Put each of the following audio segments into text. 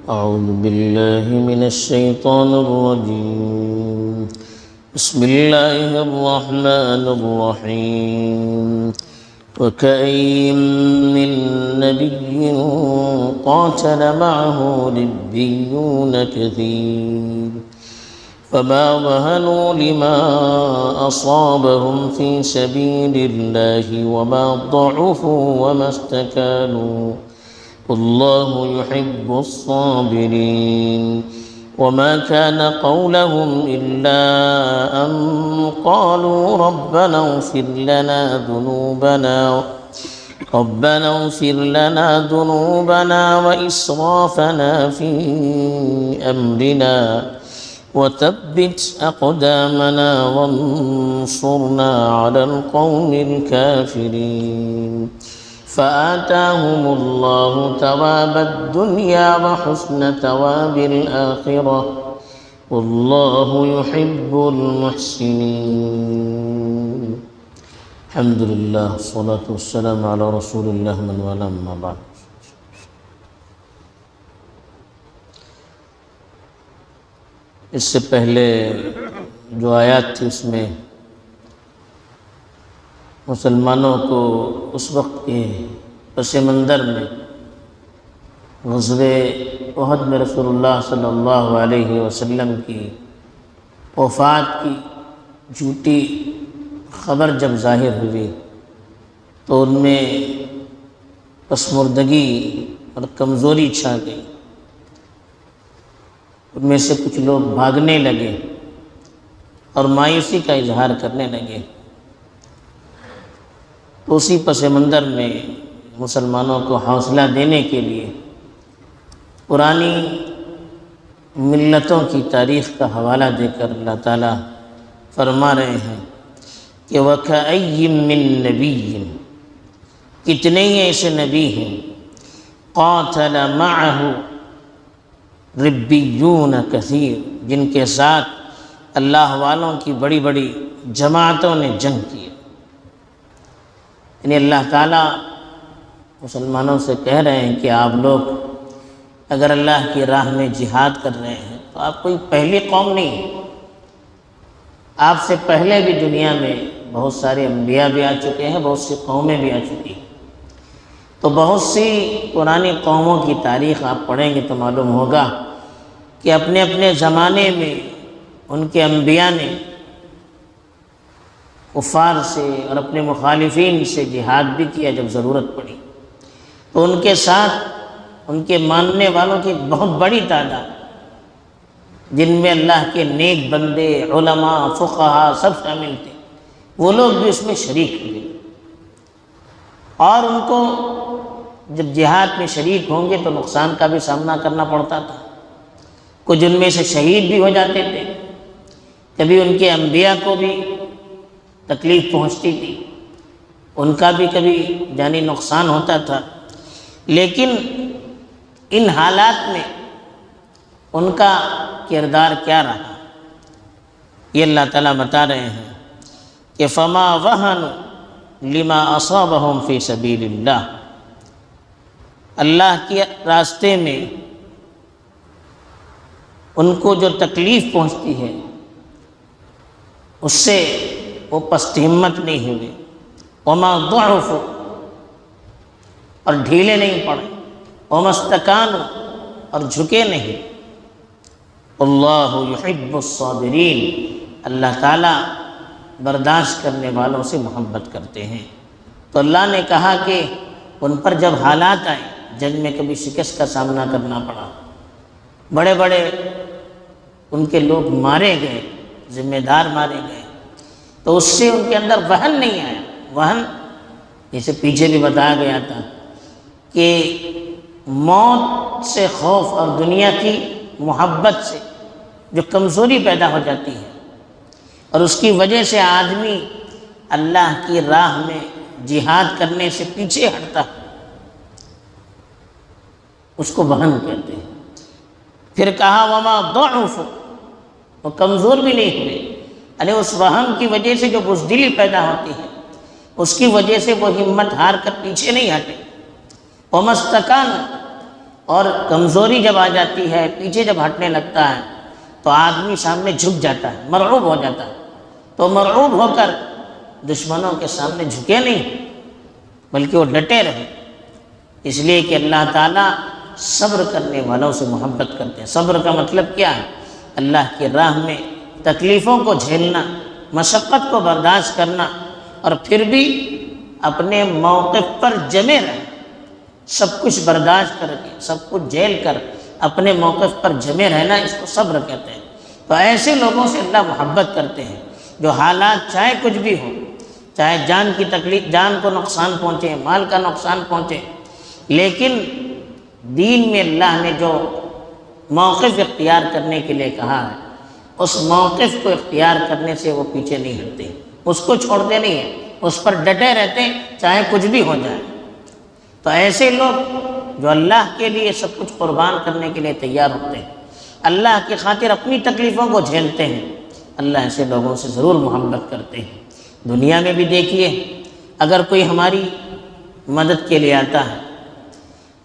أعوذ بالله من الشيطان الرجيم. بسم الله الرحمن الرحيم. وكأين من نبي قاتل معه ربيون كثير فما وهنوا لما أصابهم في سبيل الله وما ضعفوا وما استكانوا والله يحب الصابرين. وما كان قولهم إلا أن قالوا ربنا اغفر لنا ذنوبنا وإسرافنا في أمرنا وثبت أقدامنا وانصرنا على القوم الكافرين. فآتاهم الله ثواب الدنيا وحسن ثواب الآخرة والله يحب المحسنين. الحمد لله والصلاة والسلام على رسول الله من والاه أما بعد. اس سے پہلے جو آیات تھی اس میں مسلمانوں کو اس وقت کے پس منظر میں غزوہ احد میں رسول اللہ صلی اللہ علیہ وسلم کی وفات کی جھوٹی خبر جب ظاہر ہوئی تو ان میں پسماردگی اور کمزوری چھا گئی. ان میں سے کچھ لوگ بھاگنے لگے اور مایوسی کا اظہار کرنے لگے. تو اسی پس منظر میں مسلمانوں کو حوصلہ دینے کے لیے پرانی ملتوں کی تاریخ کا حوالہ دے کر اللہ تعالیٰ فرما رہے ہیں کہ وَكَأَيٍّ مِّن نَبِيٍّ، کتنے ہی ایسے نبی ہیں قاتل معه ربیون کثیر، جن کے ساتھ اللہ والوں کی بڑی بڑی جماعتوں نے جنگ کی. یعنی اللہ تعالیٰ مسلمانوں سے کہہ رہے ہیں کہ آپ لوگ اگر اللہ کی راہ میں جہاد کر رہے ہیں تو آپ کوئی پہلی قوم نہیں ہے. آپ سے پہلے بھی دنیا میں بہت سارے انبیاء بھی آ چکے ہیں، بہت سی قومیں بھی آ چکی ہیں. تو بہت سی پرانی قوموں کی تاریخ آپ پڑھیں گے تو معلوم ہوگا کہ اپنے اپنے زمانے میں ان کے انبیاء نے کفار سے اور اپنے مخالفین سے جہاد بھی کیا جب ضرورت پڑی. تو ان کے ساتھ ان کے ماننے والوں کی بہت بڑی تعداد، جن میں اللہ کے نیک بندے، علماء، فقہا سب شامل تھے، وہ لوگ بھی اس میں شریک ہوئے. اور ان کو جب جہاد میں شریک ہوں گے تو نقصان کا بھی سامنا کرنا پڑتا تھا. کچھ ان میں سے شہید بھی ہو جاتے تھے، کبھی ان کے انبیاء کو بھی تکلیف پہنچتی تھی، ان کا بھی کبھی جانی نقصان ہوتا تھا. لیکن ان حالات میں ان کا کردار کیا رہا یہ اللہ تعالیٰ بتا رہے ہیں کہ فما وہنوا لما اصابهم فی سبیل اللہ، اللہ کے راستے میں ان کو جو تکلیف پہنچتی ہے اس سے وہ پست ہمت نہیں ہوئے. وما ضعفوا، اور ڈھیلے نہیں پڑے. وما استکانوا، اور جھکے نہیں. اللہ یحب الصابرین، اللہ تعالیٰ برداشت کرنے والوں سے محبت کرتے ہیں. تو اللہ نے کہا کہ ان پر جب حالات آئے، جنگ میں کبھی شکست کا سامنا کرنا پڑا، بڑے بڑے ان کے لوگ مارے گئے، ذمہ دار مارے گئے، تو اس سے ان کے اندر وہن نہیں آیا. وہن جیسے پیچھے بھی بتایا گیا تھا کہ موت سے خوف اور دنیا کی محبت سے جو کمزوری پیدا ہو جاتی ہے اور اس کی وجہ سے آدمی اللہ کی راہ میں جہاد کرنے سے پیچھے ہٹتا ہے، اس کو وہن کہتے ہیں. پھر کہا وما ضعفوا، وہ کمزور بھی نہیں ہوئے. یعنی اس وہن کی وجہ سے جو بزدلی پیدا ہوتی ہے اس کی وجہ سے وہ ہمت ہار کر پیچھے نہیں ہٹے. وما استکانوا، اور کمزوری جب آ جاتی ہے، پیچھے جب ہٹنے لگتا ہے تو آدمی سامنے جھک جاتا ہے، مرعوب ہو جاتا ہے۔ تو مرعوب ہو کر دشمنوں کے سامنے جھکے نہیں، بلکہ وہ ڈٹے رہے، اس لیے کہ اللہ تعالیٰ صبر کرنے والوں سے محبت کرتے ہیں۔ صبر کا مطلب کیا ہے؟ اللہ کی راہ میں تکلیفوں کو جھیلنا، مشقت کو برداشت کرنا، اور پھر بھی اپنے موقف پر جمے رہنا، سب کچھ برداشت کر کے، سب کچھ جھیل کر اپنے موقف پر جمے رہنا، اس کو صبر کہتے ہیں۔ تو ایسے لوگوں سے اللہ محبت کرتے ہیں جو حالات چاہے کچھ بھی ہو، چاہے جان کی تکلیف، جان کو نقصان پہنچے، مال کا نقصان پہنچے، لیکن دین میں اللہ نے جو موقف اختیار کرنے کے لیے کہا ہے، اس موقف کو اختیار کرنے سے وہ پیچھے نہیں ہٹتے، اس کو چھوڑتے نہیں ہیں، اس پر ڈٹے رہتے ہیں چاہے کچھ بھی ہو جائے۔ تو ایسے لوگ جو اللہ کے لیے سب کچھ قربان کرنے کے لیے تیار ہوتے ہیں، اللہ کی خاطر اپنی تکلیفوں کو جھیلتے ہیں، اللہ ایسے لوگوں سے ضرور محبت کرتے ہیں۔ دنیا میں بھی دیکھیے، اگر کوئی ہماری مدد کے لیے آتا ہے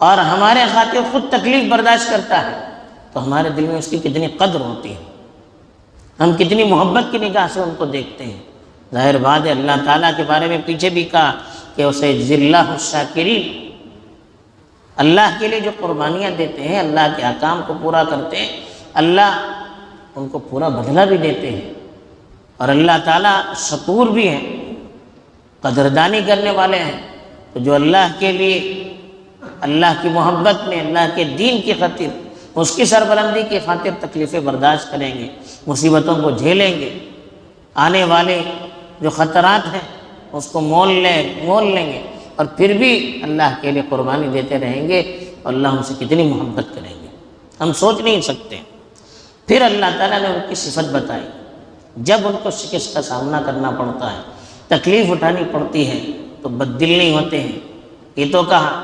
اور ہمارے خاطر خود تکلیف برداشت کرتا ہے تو ہمارے دل میں اس کی کتنی قدر ہوتی ہے، ہم کتنی محبت کی نگاہ سے ان کو دیکھتے ہیں۔ ظاہر بات ہے، اللہ تعالیٰ کے بارے میں پیچھے بھی کہا کہ اسے ذلہ الشاکرین، اللہ کے لیے جو قربانیاں دیتے ہیں، اللہ کے احکام کو پورا کرتے ہیں، اللہ ان کو پورا بدلہ بھی دیتے ہیں۔ اور اللہ تعالیٰ شکور بھی ہیں، قدردانی کرنے والے ہیں۔ تو جو اللہ کے لیے، اللہ کی محبت میں، اللہ کے دین کی خاطر، اس کی سربلندی کی خاطر تکلیفیں برداشت کریں گے، مصیبتوں کو جھیلیں گے، آنے والے جو خطرات ہیں اس کو مول لیں گے، اور پھر بھی اللہ کے لیے قربانی دیتے رہیں گے، اور اللہ ہم سے کتنی محبت کریں گے، ہم سوچ نہیں سکتے۔ پھر اللہ تعالیٰ نے ان کی صفت بتائی، جب ان کو شکست کا سامنا کرنا پڑتا ہے، تکلیف اٹھانی پڑتی ہے، تو بددل نہیں ہوتے ہیں، یہ تو کہا۔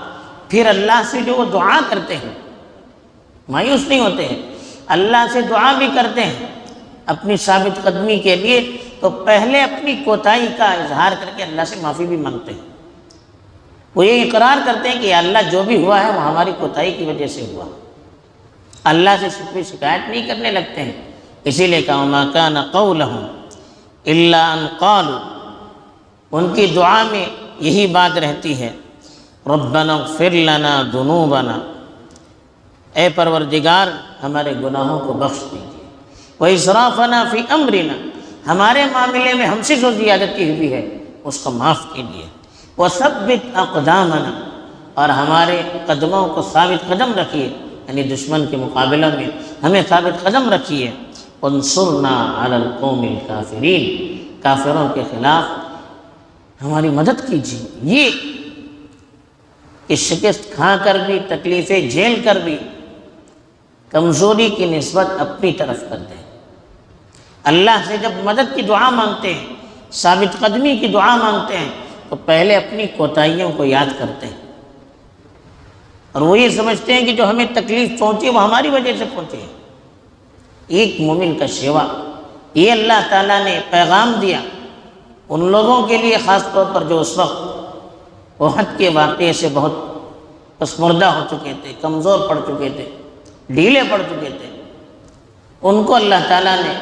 پھر اللہ سے جو وہ دعا کرتے ہیں، مایوس نہیں ہوتے ہیں، اللہ سے دعا بھی کرتے ہیں اپنی ثابت قدمی کے لیے، تو پہلے اپنی کوتاہی کا اظہار کر کے اللہ سے معافی بھی مانگتے ہیں۔ وہ یہ اقرار کرتے ہیں کہ اللہ جو بھی ہوا ہے وہ ہماری کوتاہی کی وجہ سے ہوا، اللہ سے کوئی شکایت نہیں کرنے لگتے ہیں۔ اسی لیے کہا وَمَا كَانَ قَوْلَهُمْ إِلَّا أَن قَالُوا، ان کی دعا میں یہی بات رہتی ہے، رَبَّنَا اغْفِرْ لَنَا ذُنُوبَنَا، اے پروردگار ہمارے گناہوں کو بخش دیجیے، وَإِسْرَافَنَا فِي أَمْرِنَا، ہمارے معاملے میں ہم سے جو زیادتی ہوئی ہے اس کو معاف کیجیے، وَثَبِّتْ أَقْدَامَنَا، اور ہمارے قدموں کو ثابت قدم رکھیے، یعنی دشمن کے مقابلہ میں ہمیں ثابت قدم رکھیے، وَانصُرْنَا عَلَى الْقَوْمِ الْكَافِرِينَ، کافروں کے خلاف ہماری مدد کیجیے۔ یہ کہ شکست کھا کر بھی، تکلیفیں جھیل کر بھی کمزوری کی نسبت اپنی طرف کر دیں، اللہ سے جب مدد کی دعا مانگتے ہیں، ثابت قدمی کی دعا مانگتے ہیں، تو پہلے اپنی کوتاہیوں کو یاد کرتے ہیں، اور وہ یہ سمجھتے ہیں کہ جو ہمیں تکلیف پہنچی وہ ہماری وجہ سے پہنچی ہے۔ ایک مومن کا شیوا، یہ اللہ تعالیٰ نے پیغام دیا ان لوگوں کے لیے، خاص طور پر جو اس وقت احد کے واقعے سے بہت پسماردہ ہو چکے تھے، کمزور پڑ چکے تھے، ڈھیلے پڑ چکے تھے، ان کو اللہ تعالیٰ نے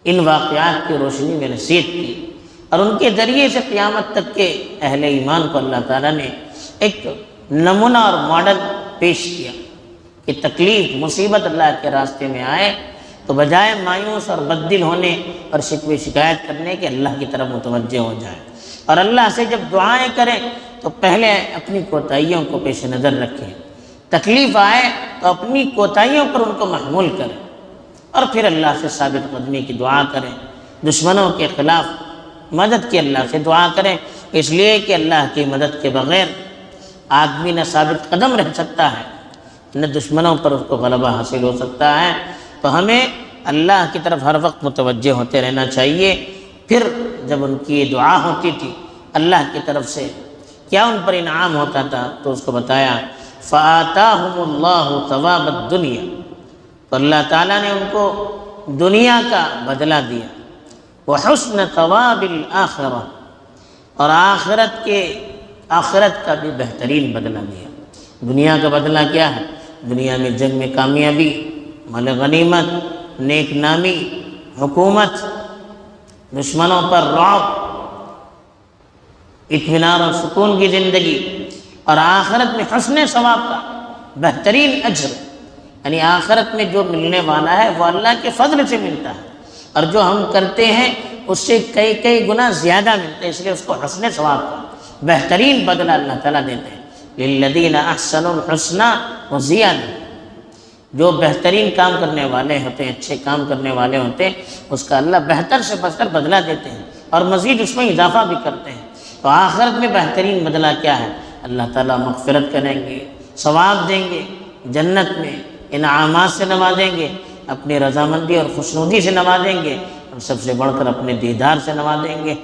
ان واقعات کی روشنی میں نصیحت کی، اور ان کے ذریعے سے قیامت تک کے اہل ایمان کو اللہ تعالیٰ نے ایک نمونہ اور ماڈل پیش کیا کہ تکلیف، مصیبت اللہ کے راستے میں آئے تو بجائے مایوس اور بددل ہونے اور شکوے شکایت کرنے کے اللہ کی طرف متوجہ ہو جائیں، اور اللہ سے جب دعائیں کریں تو پہلے اپنی کوتاہیوں کو پیش نظر رکھیں، تکلیف آئے تو اپنی کوتاہیوں پر ان کو محمول کریں، اور پھر اللہ سے ثابت قدمی کی دعا کریں، دشمنوں کے خلاف مدد کی اللہ سے دعا کریں، اس لیے کہ اللہ کی مدد کے بغیر آدمی نہ ثابت قدم رہ سکتا ہے، نہ دشمنوں پر اس کو غلبہ حاصل ہو سکتا ہے۔ تو ہمیں اللہ کی طرف ہر وقت متوجہ ہوتے رہنا چاہیے۔ پھر جب ان کی یہ دعا ہوتی تھی اللہ کی طرف سے کیا ان پر انعام ہوتا تھا، تو اس کو بتایا فَآتَاهُمُ اللَّهُ ثَوَابَ الدُّنْيَا، تو اللہ تعالیٰ نے ان کو دنیا کا بدلہ دیا، وَحُسْنَ ثَوَابِ الْآخِرَةِ، اور آخرت کا بھی بہترین بدلہ دیا۔ دنیا کا بدلہ کیا ہے؟ دنیا میں جنگ میں کامیابی، مال غنیمت، نیک نامی، حکومت، دشمنوں پر رعب، اطمینان اور سکون کی زندگی، اور آخرت میں حسن ثواب کا بہترین اجر، یعنی آخرت میں جو ملنے والا ہے وہ اللہ کے فضل سے ملتا ہے، اور جو ہم کرتے ہیں اس سے کئی گنا زیادہ ملتا ہے، اس لیے اس کو حسن ثواب کا بہترین بدلہ اللہ تعالیٰ دیتے ہیں۔ للذین احسنوا الحسنی وزیادہ، جو بہترین کام کرنے والے ہوتے ہیں، اچھے کام کرنے والے ہوتے ہیں، اس کا اللہ بہتر سے بہتر بدلہ دیتے ہیں اور مزید اس میں اضافہ بھی کرتے ہیں۔ تو آخرت میں بہترین بدلہ کیا ہے؟ اللہ تعالیٰ مغفرت کریں گے، ثواب دیں گے، جنت میں انعامات سے نوازیں گے، اپنی رضامندی اور خوشنودی سے نوازیں گے، اور سب سے بڑھ کر اپنے دیدار سے نوازیں گے،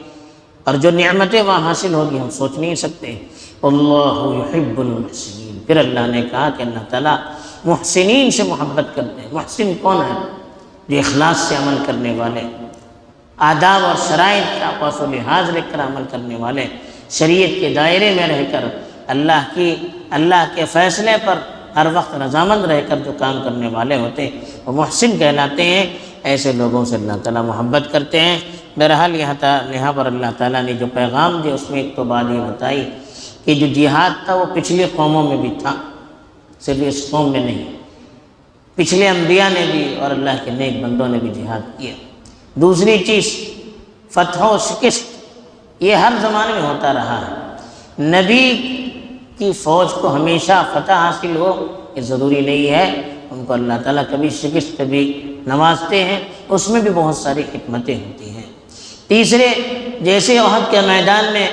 اور جو نعمتیں وہاں حاصل ہوگی ہم سوچ نہیں سکتے۔ اللہ یحب المحسنین، پھر اللہ نے کہا کہ اللہ تعالیٰ محسنین سے محبت کرتے ہیں۔ محسن کون ہے؟ جو اخلاص سے عمل کرنے والے، آداب اور شرائط کا پاس و لحاظ رکھ کر عمل کرنے والے، شریعت کے دائرے میں رہ کر اللہ کے فیصلے پر ہر وقت رضامند رہ کر جو کام کرنے والے ہوتے ہیں وہ محسن کہلاتے ہیں۔ ایسے لوگوں سے اللہ تعالیٰ محبت کرتے ہیں۔ بہرحال یہاں پر اللہ تعالیٰ نے جو پیغام دیا اس میں ایک تو بات یہ بتائی کہ جو جہاد تھا وہ پچھلی قوموں میں بھی تھا، صرف اس قوم میں نہیں، پچھلے انبیاء نے بھی اور اللہ کے نیک بندوں نے بھی جہاد کیا۔ دوسری چیز فتح و شکست، یہ ہر زمانے میں ہوتا رہا ہے۔ نبی کی فوج کو ہمیشہ فتح حاصل ہو یہ ضروری نہیں ہے، ان کو اللہ تعالیٰ کبھی شکست بھی نوازتے ہیں، اس میں بھی بہت ساری حکمتیں ہوتی ہیں۔ تیسرے، جیسے احد کے میدان میں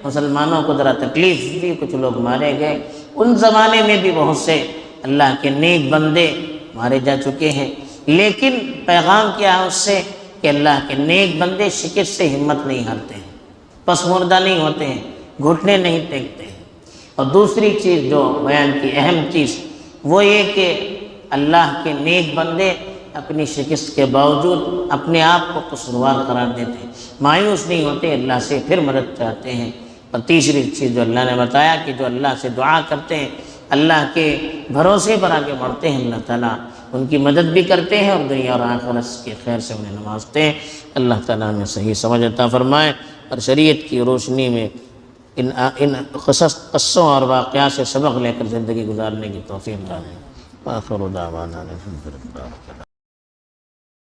مسلمانوں کو ذرا تکلیف ہوئی، کچھ لوگ مارے گئے، ان زمانے میں بھی بہت سے اللہ کے نیک بندے مارے جا چکے ہیں، لیکن پیغام کیا ہے اس سے کہ اللہ کے نیک بندے شکست سے ہمت نہیں ہارتے ہیں، پسماردہ نہیں ہوتے ہیں، گھٹنے نہیں ٹیکتے ہیں۔ اور دوسری چیز جو بیان کی اہم چیز وہ یہ کہ اللہ کے نیک بندے اپنی شکست کے باوجود اپنے آپ کو قصوروار قرار دیتے ہیں، مایوس نہیں ہوتے، اللہ سے پھر مدد چاہتے ہیں۔ اور تیسری چیز جو اللہ نے بتایا کہ جو اللہ سے دعا کرتے ہیں، اللہ کے بھروسے پر آگے بڑھتے ہیں، اللہ تعالیٰ ان کی مدد بھی کرتے ہیں اور دنیا اور آخرت کے خیر سے انہیں نوازتے ہیں۔ اللہ تعالیٰ ہمیں صحیح سمجھ عطا فرمائے اور شریعت کی روشنی میں ان قصوں اور واقعات سے سبق لے کر زندگی گزارنے کی توفیق دے۔ آخر دعوانا الحمدللہ۔